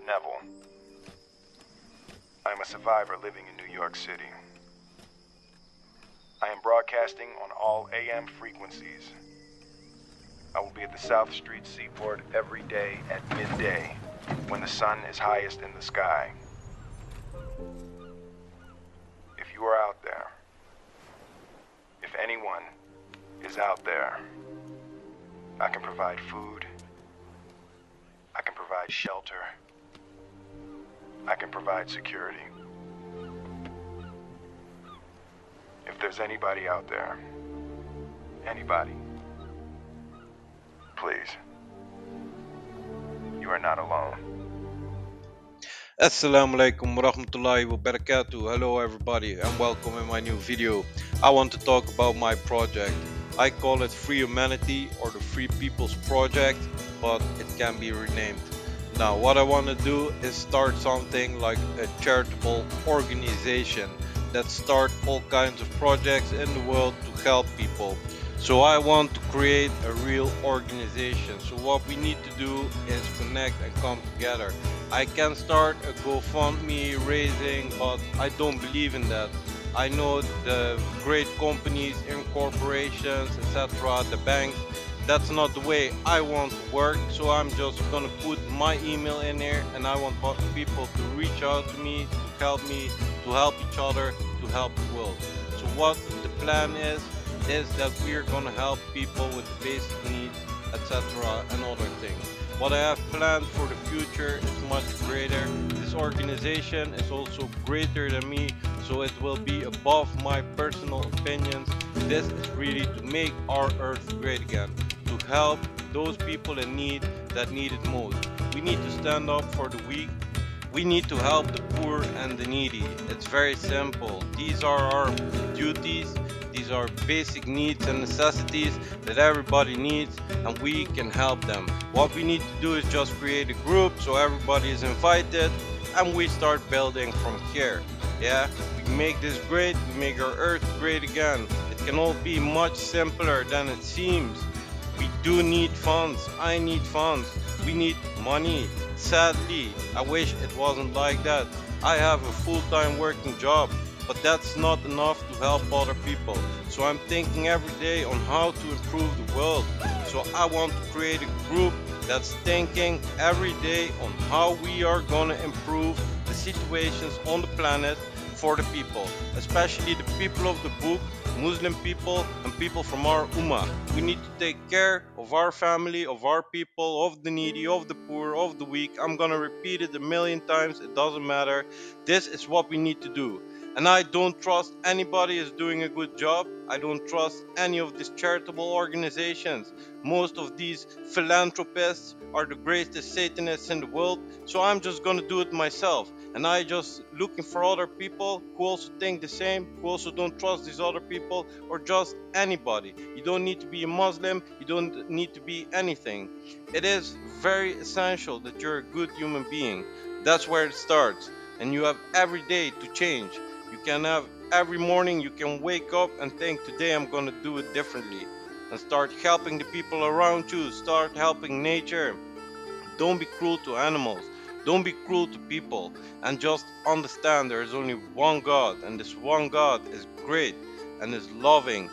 Neville. I am a survivor living in New York City. I am broadcasting on all AM frequencies. I will be at the South Street Seaport every day at midday, when the sun is highest in the sky. If you are out there, if anyone is out there, I can provide food, I can provide shelter, I can provide security. If there's anybody out there, anybody, please, you are not alone. Assalamu alaikum wa rahmatullahi wa barakatuh. Hello everybody and welcome in my new video. I want to talk about my project. I call it Free Humanity or the Free People's Project, but it can be renamed. Now what I want to do is start something like a charitable organization that start all kinds of projects in the world to help people. So I want to create a real organization. So what we need to do is connect and come together. I can start a GoFundMe raising, but I don't believe in that. I know the great companies, corporations, etc., the banks, that's not the way I want to work. So I'm just gonna put my email in here and I want people to reach out to me, to help each other, to help the world. So what the plan is that we're gonna help people with the basic needs, etc., and other things. What I have planned for the future is much greater. This organization is also greater than me, so it will be above my personal opinions. This is really to make our earth great again, to help those people in need that need it most. We need to stand up for the weak. We need to help the poor and the needy. It's very simple. These are our duties. These are basic needs and necessities that everybody needs, and we can help them. What we need to do is just create a group so everybody is invited and we start building from here. Yeah, we make this great, we make our earth great again. It can all be much simpler than it seems. We do need funds. I need funds. We need money. Sadly, I wish it wasn't like that. I have a full-time working job, but that's not enough to help other people. So I'm thinking every day on how to improve the world. So I want to create a group that's thinking every day on how we are gonna improve the situations on the planet for the people, especially the people of the book, Muslim people and people from our Ummah. We need to take care of our family, of our people, of the needy, of the poor, of the weak. I'm gonna repeat it a million times, it doesn't matter. This is what we need to do. And I don't trust anybody is doing a good job. I don't trust any of these charitable organizations. Most of these philanthropists are the greatest Satanists in the world. So I'm just gonna do it myself. And I just looking for other people who also think the same, who also don't trust these other people, or just anybody. You don't need to be a Muslim, you don't need to be anything. It is very essential that you're a good human being. That's where it starts. And you have every day to change. You can have every morning, you can wake up and think, today I'm gonna do it differently. And start helping the people around you, start helping nature. Don't be cruel to animals. Don't be cruel to people, and just understand there is only one God, and this one God is great and is loving.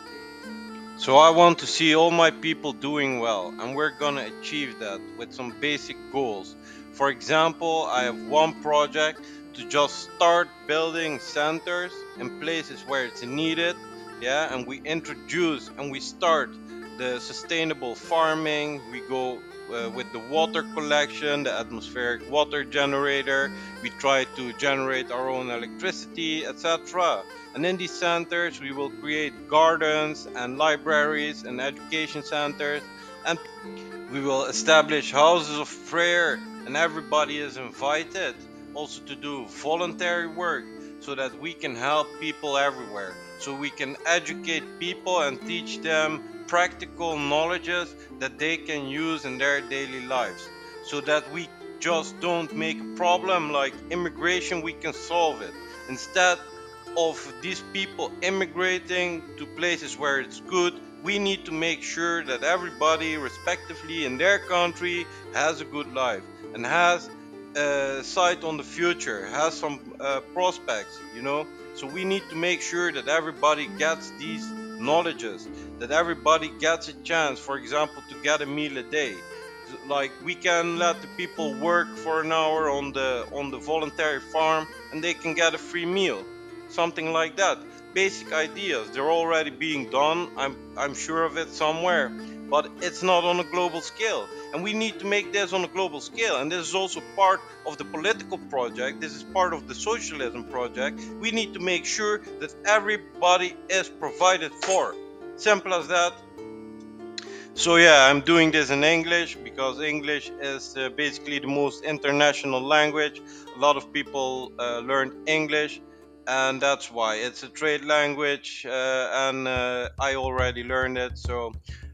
So I want to see all my people doing well, and we're gonna achieve that with some basic goals. For example, I have one project to just start building centers in places where it's needed, yeah, and we introduce and we start the sustainable farming. We go with the water collection, the atmospheric water generator. We try to generate our own electricity, etc. And in these centers, we will create gardens and libraries and education centers, and we will establish houses of prayer, and everybody is invited also to do voluntary work so that we can help people everywhere. So we can educate people and teach them practical knowledges that they can use in their daily lives, so that we just don't make a problem like immigration, we can solve it. Instead of these people immigrating to places where it's good, we need to make sure that everybody respectively in their country has a good life and has sight on the future, has some prospects, you know. So we need to make sure that everybody gets these knowledges, that everybody gets a chance, for example, to get a meal a day. Like we can let the people work for an hour on the voluntary farm and they can get a free meal, something like that. Basic ideas, they're already being done, I'm sure of it somewhere, but it's not on a global scale, and we need to make this on a global scale. And this is also part of the political project, this is part of the socialism project. We need to make sure that everybody is provided for, simple as that. So yeah, I'm doing this in English because English is basically the most international language. A lot of people learn English, and that's why it's a trade language, and I already learned it. So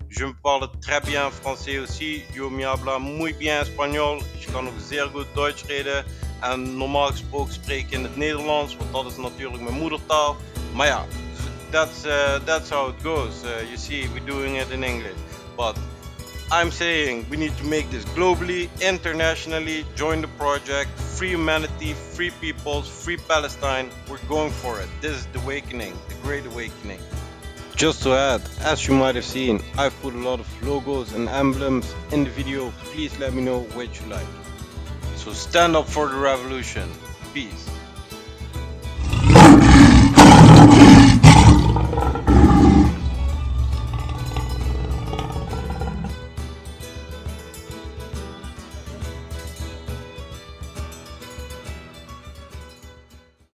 je me parle très bien français aussi. Yo me habla muy bien español. Ik kan ook zeer goed Duits reden. En normaal gesproken spreek ik in het Nederlands, want dat is natuurlijk mijn moedertaal. Maar ja, that's how it goes. You see, we're doing it in English. But I'm saying we need to make this globally, internationally, join the project, free humanity, free peoples, free Palestine. We're going for it. This is the awakening, the great awakening. Just to add, as you might have seen, I've put a lot of logos and emblems in the video. Please let me know which you like. So stand up for the revolution. Peace.